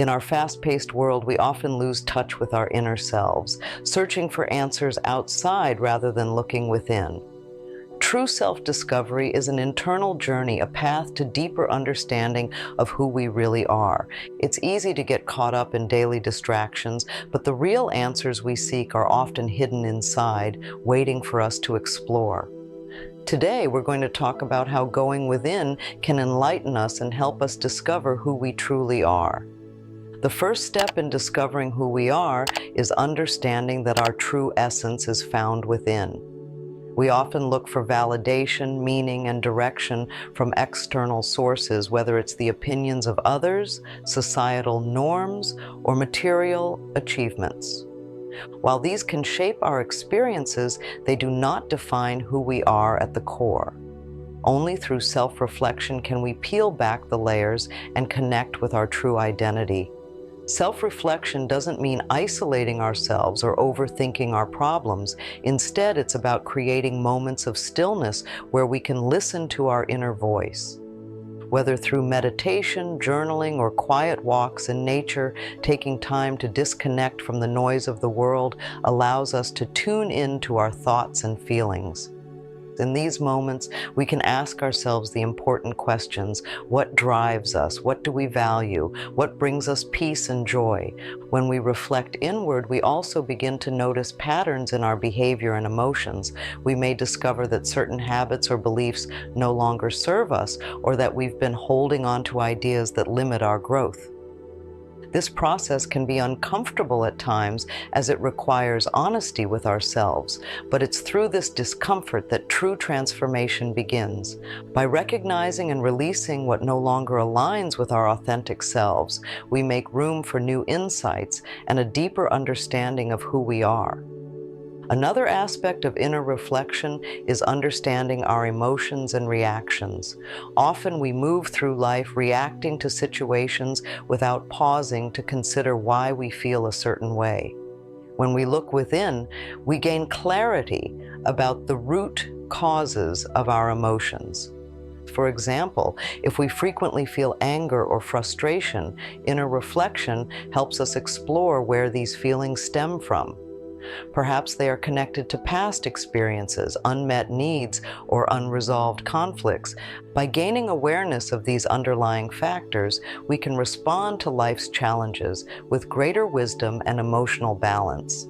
In our fast-paced world, we often lose touch with our inner selves, searching for answers outside rather than looking within. True self-discovery is an internal journey, a path to deeper understanding of who we really are. It's easy to get caught up in daily distractions, but the real answers we seek are often hidden inside, waiting for us to explore. Today, we're going to talk about how going within can enlighten us and help us discover who we truly are. The first step in discovering who we are is understanding that our true essence is found within. We often look for validation, meaning, and direction from external sources, whether it's the opinions of others, societal norms, or material achievements. While these can shape our experiences, they do not define who we are at the core. Only through self-reflection can we peel back the layers and connect with our true identity. Self-reflection doesn't mean isolating ourselves or overthinking our problems. Instead, it's about creating moments of stillness where we can listen to our inner voice. Whether through meditation, journaling, or quiet walks in nature, taking time to disconnect from the noise of the world allows us to tune in to our thoughts and feelings. In these moments, we can ask ourselves the important questions: what drives us? What do we value? What brings us peace and joy? When we reflect inward, we also begin to notice patterns in our behavior and emotions. We may discover that certain habits or beliefs no longer serve us, or that we've been holding on to ideas that limit our growth. This process can be uncomfortable at times as it requires honesty with ourselves, but it's through this discomfort that true transformation begins. By recognizing and releasing what no longer aligns with our authentic selves, we make room for new insights and a deeper understanding of who we are. Another aspect of inner reflection is understanding our emotions and reactions. Often we move through life reacting to situations without pausing to consider why we feel a certain way. When we look within, we gain clarity about the root causes of our emotions. For example, if we frequently feel anger or frustration, inner reflection helps us explore where these feelings stem from. Perhaps they are connected to past experiences, unmet needs, or unresolved conflicts. By gaining awareness of these underlying factors, we can respond to life's challenges with greater wisdom and emotional balance.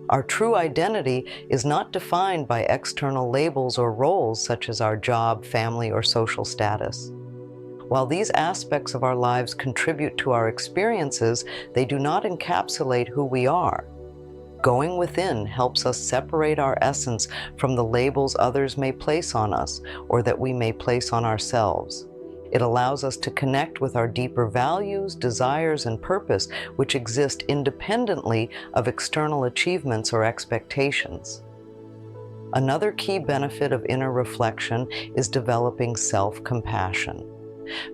Our true identity is not defined by external labels or roles such as our job, family, or social status. While these aspects of our lives contribute to our experiences, they do not encapsulate who we are. Going within helps us separate our essence from the labels others may place on us or that we may place on ourselves. It allows us to connect with our deeper values, desires, and purpose, which exist independently of external achievements or expectations. Another key benefit of inner reflection is developing self-compassion.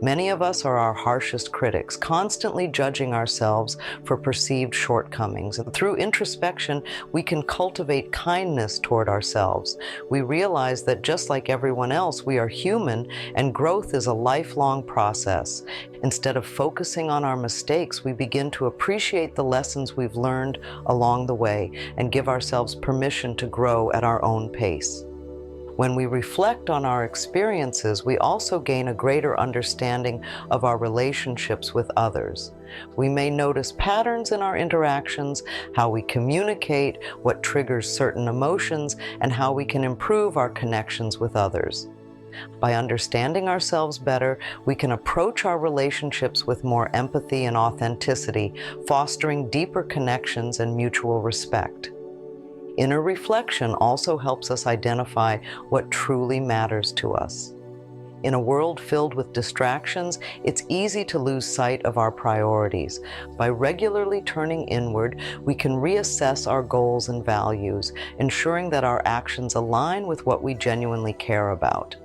Many of us are our harshest critics, constantly judging ourselves for perceived shortcomings. And through introspection, we can cultivate kindness toward ourselves. We realize that just like everyone else, we are human, and growth is a lifelong process. Instead of focusing on our mistakes, we begin to appreciate the lessons we've learned along the way and give ourselves permission to grow at our own pace. When we reflect on our experiences, we also gain a greater understanding of our relationships with others. We may notice patterns in our interactions, how we communicate, what triggers certain emotions, and how we can improve our connections with others. By understanding ourselves better, we can approach our relationships with more empathy and authenticity, fostering deeper connections and mutual respect. Inner reflection also helps us identify what truly matters to us. In a world filled with distractions, it's easy to lose sight of our priorities. By regularly turning inward, we can reassess our goals and values, ensuring that our actions align with what we genuinely care about.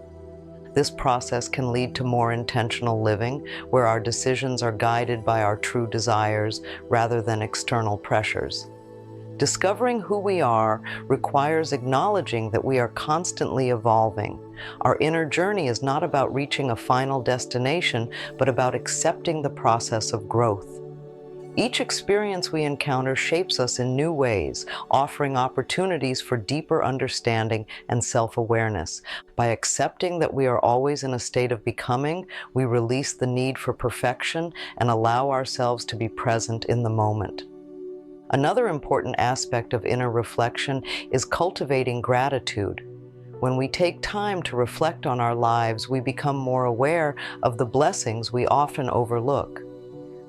This process can lead to more intentional living, where our decisions are guided by our true desires rather than external pressures. Discovering who we are requires acknowledging that we are constantly evolving. Our inner journey is not about reaching a final destination, but about accepting the process of growth. Each experience we encounter shapes us in new ways, offering opportunities for deeper understanding and self-awareness. By accepting that we are always in a state of becoming, we release the need for perfection and allow ourselves to be present in the moment. Another important aspect of inner reflection is cultivating gratitude. When we take time to reflect on our lives, we become more aware of the blessings we often overlook.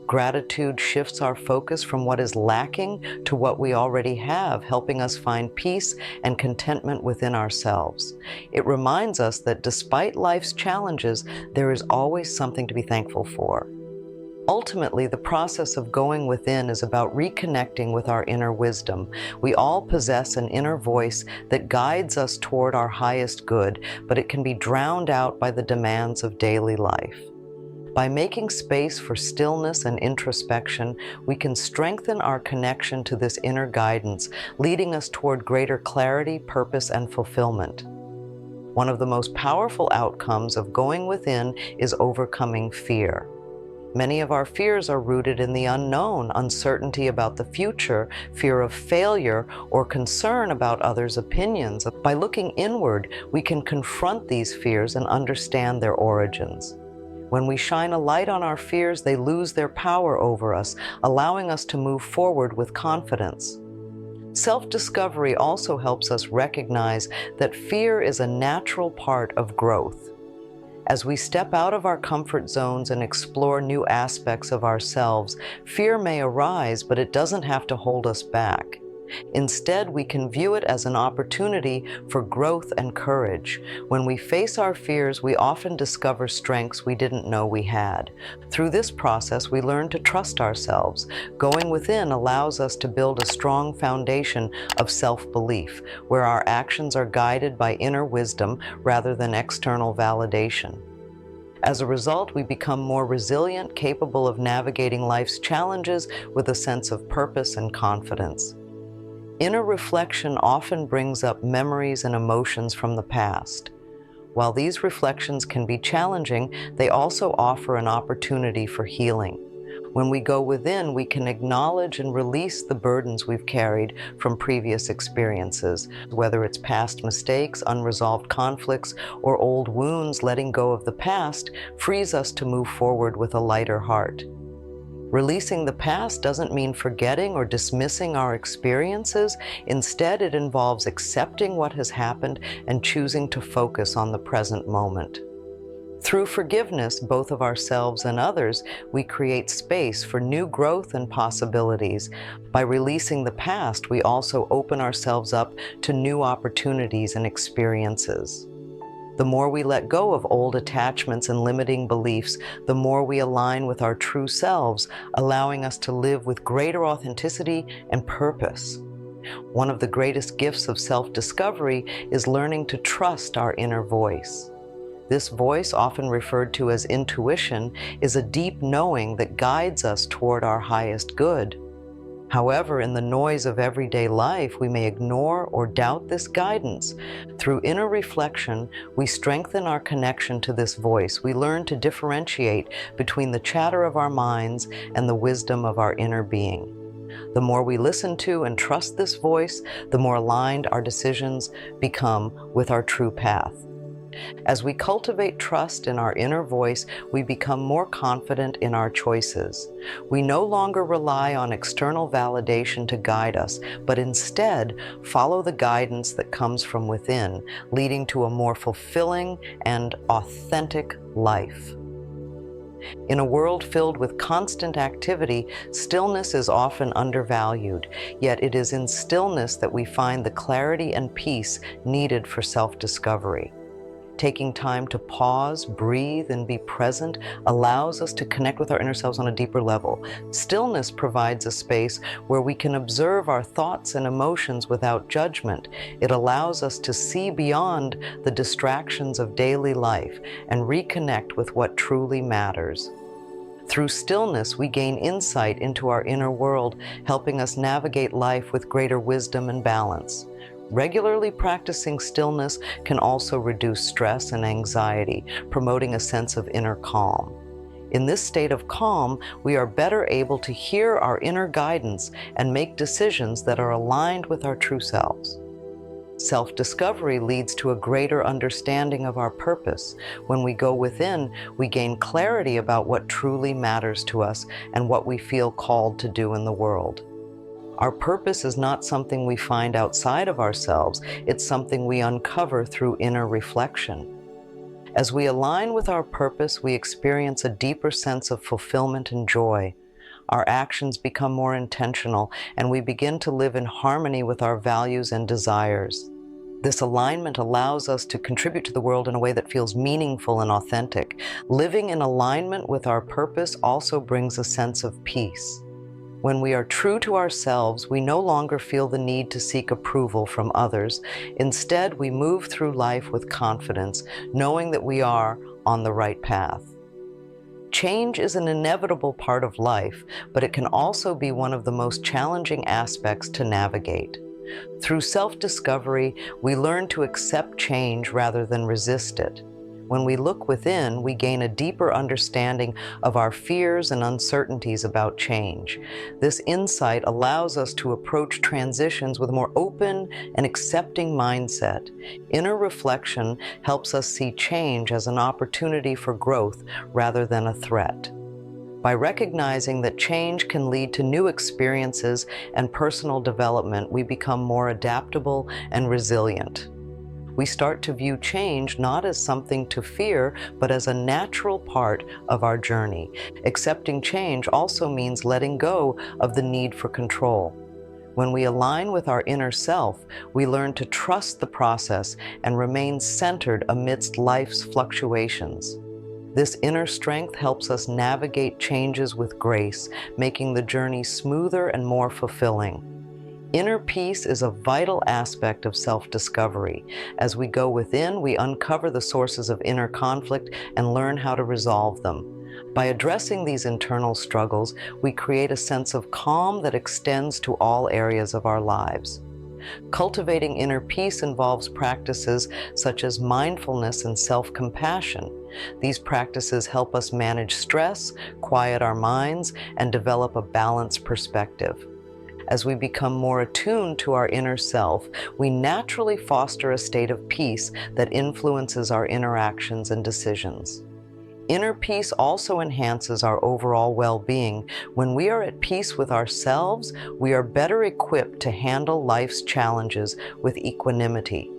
Gratitude shifts our focus from what is lacking to what we already have, helping us find peace and contentment within ourselves. It reminds us that despite life's challenges, there is always something to be thankful for. Ultimately, the process of going within is about reconnecting with our inner wisdom. We all possess an inner voice that guides us toward our highest good, but it can be drowned out by the demands of daily life. By making space for stillness and introspection, we can strengthen our connection to this inner guidance, leading us toward greater clarity, purpose, and fulfillment. One of the most powerful outcomes of going within is overcoming fear. Many of our fears are rooted in the unknown, uncertainty about the future, fear of failure, or concern about others' opinions. By looking inward, we can confront these fears and understand their origins. When we shine a light on our fears, they lose their power over us, allowing us to move forward with confidence. Self-discovery also helps us recognize that fear is a natural part of growth. As we step out of our comfort zones and explore new aspects of ourselves, fear may arise, but it doesn't have to hold us back. Instead, we can view it as an opportunity for growth and courage. When we face our fears, we often discover strengths we didn't know we had. Through this process, we learn to trust ourselves. Going within allows us to build a strong foundation of self-belief, where our actions are guided by inner wisdom rather than external validation. As a result, we become more resilient, capable of navigating life's challenges with a sense of purpose and confidence. Inner reflection often brings up memories and emotions from the past. While these reflections can be challenging, they also offer an opportunity for healing. When we go within, we can acknowledge and release the burdens we've carried from previous experiences. Whether it's past mistakes, unresolved conflicts, or old wounds, letting go of the past frees us to move forward with a lighter heart. Releasing the past doesn't mean forgetting or dismissing our experiences. Instead, it involves accepting what has happened and choosing to focus on the present moment. Through forgiveness, both of ourselves and others, we create space for new growth and possibilities. By releasing the past, we also open ourselves up to new opportunities and experiences. The more we let go of old attachments and limiting beliefs, the more we align with our true selves, allowing us to live with greater authenticity and purpose. One of the greatest gifts of self-discovery is learning to trust our inner voice. This voice, often referred to as intuition, is a deep knowing that guides us toward our highest good. However, in the noise of everyday life, we may ignore or doubt this guidance. Through inner reflection, we strengthen our connection to this voice. We learn to differentiate between the chatter of our minds and the wisdom of our inner being. The more we listen to and trust this voice, the more aligned our decisions become with our true path. As we cultivate trust in our inner voice, we become more confident in our choices. We no longer rely on external validation to guide us, but instead follow the guidance that comes from within, leading to a more fulfilling and authentic life. In a world filled with constant activity, stillness is often undervalued, yet it is in stillness that we find the clarity and peace needed for self-discovery. Taking time to pause, breathe, and be present allows us to connect with our inner selves on a deeper level. Stillness provides a space where we can observe our thoughts and emotions without judgment. It allows us to see beyond the distractions of daily life and reconnect with what truly matters. Through stillness, we gain insight into our inner world, helping us navigate life with greater wisdom and balance. Regularly practicing stillness can also reduce stress and anxiety, promoting a sense of inner calm. In this state of calm, we are better able to hear our inner guidance and make decisions that are aligned with our true selves. Self-discovery leads to a greater understanding of our purpose. When we go within, we gain clarity about what truly matters to us and what we feel called to do in the world. Our purpose is not something we find outside of ourselves, it's something we uncover through inner reflection. As we align with our purpose, we experience a deeper sense of fulfillment and joy. Our actions become more intentional, and we begin to live in harmony with our values and desires. This alignment allows us to contribute to the world in a way that feels meaningful and authentic. Living in alignment with our purpose also brings a sense of peace. When we are true to ourselves, we no longer feel the need to seek approval from others. Instead, we move through life with confidence, knowing that we are on the right path. Change is an inevitable part of life, but it can also be one of the most challenging aspects to navigate. Through self-discovery, we learn to accept change rather than resist it. When we look within, we gain a deeper understanding of our fears and uncertainties about change. This insight allows us to approach transitions with a more open and accepting mindset. Inner reflection helps us see change as an opportunity for growth rather than a threat. By recognizing that change can lead to new experiences and personal development, we become more adaptable and resilient. We start to view change not as something to fear, but as a natural part of our journey. Accepting change also means letting go of the need for control. When we align with our inner self, we learn to trust the process and remain centered amidst life's fluctuations. This inner strength helps us navigate changes with grace, making the journey smoother and more fulfilling. Inner peace is a vital aspect of self-discovery. As we go within, we uncover the sources of inner conflict and learn how to resolve them. By addressing these internal struggles, we create a sense of calm that extends to all areas of our lives. Cultivating inner peace involves practices such as mindfulness and self-compassion. These practices help us manage stress, quiet our minds, and develop a balanced perspective. As we become more attuned to our inner self, we naturally foster a state of peace that influences our interactions and decisions. Inner peace also enhances our overall well-being. When we are at peace with ourselves, we are better equipped to handle life's challenges with equanimity.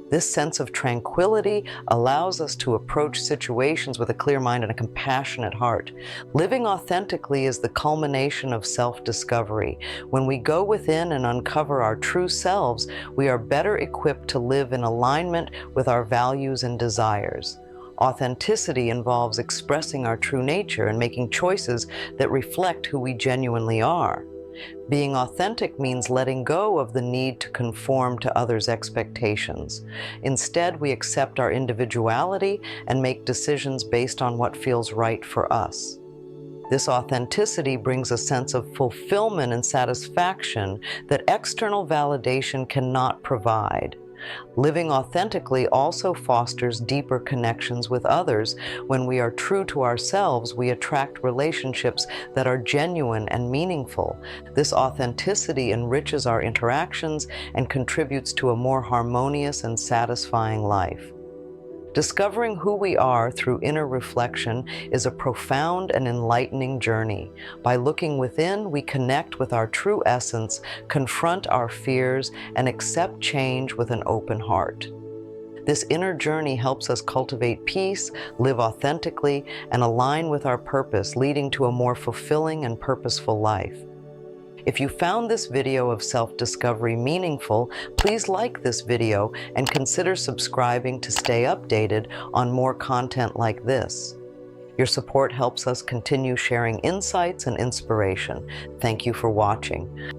This sense of tranquility allows us to approach situations with a clear mind and a compassionate heart. Living authentically is the culmination of self-discovery. When we go within and uncover our true selves, we are better equipped to live in alignment with our values and desires. Authenticity involves expressing our true nature and making choices that reflect who we genuinely are. Being authentic means letting go of the need to conform to others' expectations. Instead, we accept our individuality and make decisions based on what feels right for us. This authenticity brings a sense of fulfillment and satisfaction that external validation cannot provide. Living authentically also fosters deeper connections with others. When we are true to ourselves, we attract relationships that are genuine and meaningful. This authenticity enriches our interactions and contributes to a more harmonious and satisfying life. Discovering who we are through inner reflection is a profound and enlightening journey. By looking within, we connect with our true essence, confront our fears, and accept change with an open heart. This inner journey helps us cultivate peace, live authentically, and align with our purpose, leading to a more fulfilling and purposeful life. If you found this video of self-discovery meaningful, please like this video and consider subscribing to stay updated on more content like this. Your support helps us continue sharing insights and inspiration. Thank you for watching.